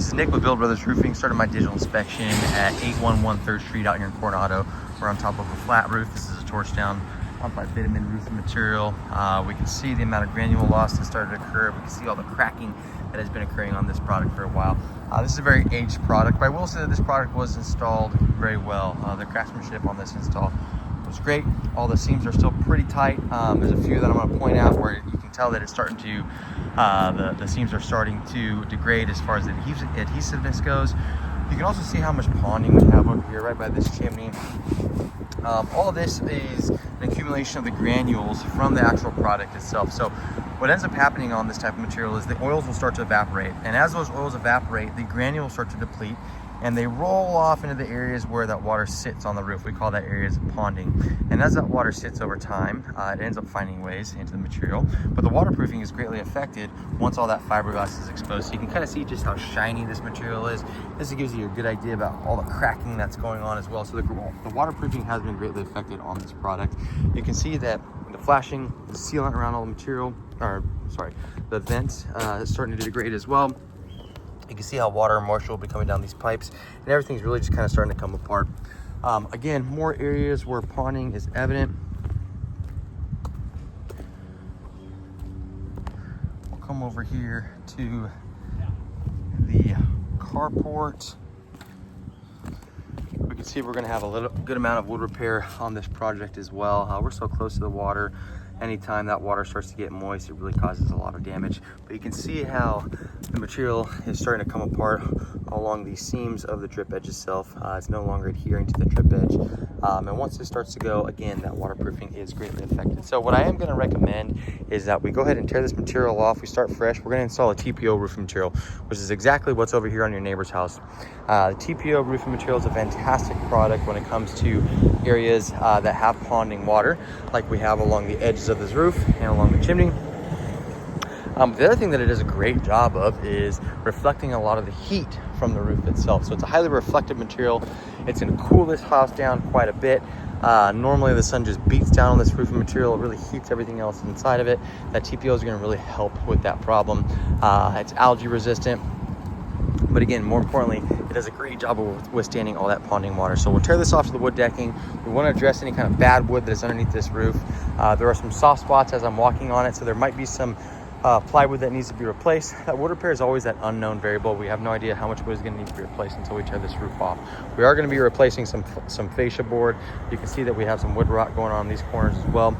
This is Nick with Build Brothers Roofing. Started my digital inspection at 811 3rd Street out here in Coronado. We're on top of a flat roof. This is a torch down on my bitumen roofing material. We can see the amount of granule loss that started to occur. We can see all the cracking that has been occurring on this product for a while. This is a very aged product, but I will say that this product was installed very well. The craftsmanship on this install was great. All the seams are still pretty tight. There's a few that I'm going to point out where you can tell that it's starting to, the seams are starting to degrade as far as the adhesiveness goes. You can also see how much ponding we have over here right by this chimney. All of this is an accumulation of the granules from the actual product itself. So what ends up happening on this type of material is the oils will start to evaporate. And as those oils evaporate, the granules start to deplete and they roll off into the areas where that water sits on the roof. We call that areas of ponding. And as that water sits over time, it ends up finding ways into the material. But the waterproofing is greatly affected once all that fiberglass is exposed. So you can kind of see just how shiny this material is. This gives you a good idea about all the cracking that's going on as well. So the waterproofing has been greatly affected on this product. You can see that the flashing, the sealant around all the material, the vent is starting to degrade as well. You can see how water and moisture will be coming down these pipes, and everything's really just kind of starting to come apart. Again, more areas where ponding is evident. We'll come over here to the carport. We can see we're going to have a good amount of wood repair on this project as well. We're so close to the water. Anytime that water starts to get moist, it really causes a lot of damage. But you can see how the material is starting to come apart along the seams of the drip edge itself. It's no longer adhering to the drip edge. And once this starts to go, again, that waterproofing is greatly affected. So what I am going to recommend is that we go ahead and tear this material off. We start fresh. We're going to install a TPO roofing material, which is exactly what's over here on your neighbor's house. The TPO roofing material is a fantastic product when it comes to areas that have ponding water, like we have along the edges of this roof and along the chimney. The other thing that it does a great job of is reflecting a lot of the heat from the roof itself. So it's a highly reflective material. It's going to cool this house down quite a bit. Normally the sun just beats down on this roofing material. It really heats everything else inside of it. That TPO is going to really help with that problem. It's algae resistant. But again, more importantly, it does a great job of withstanding all that ponding water. So we'll tear this off to the wood decking. We want to address any kind of bad wood that is underneath this roof. There are some soft spots as I'm walking on it, so there might be some plywood that needs to be replaced. That wood repair is always that unknown variable. We have no idea how much wood is going to need to be replaced until we tear this roof off. We are going to be replacing some fascia board. You can see that we have some wood rot going on in these corners as well.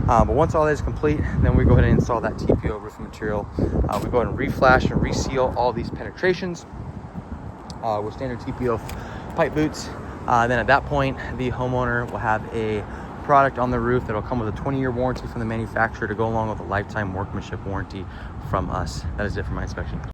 But once all that is complete, then we go ahead and install that TPO roofing material. We go ahead and reflash and reseal all these penetrations with standard TPO pipe boots. Then at that point, the homeowner will have a product on the roof that will come with a 20-year warranty from the manufacturer to go along with a lifetime workmanship warranty from us. That is it for my inspection.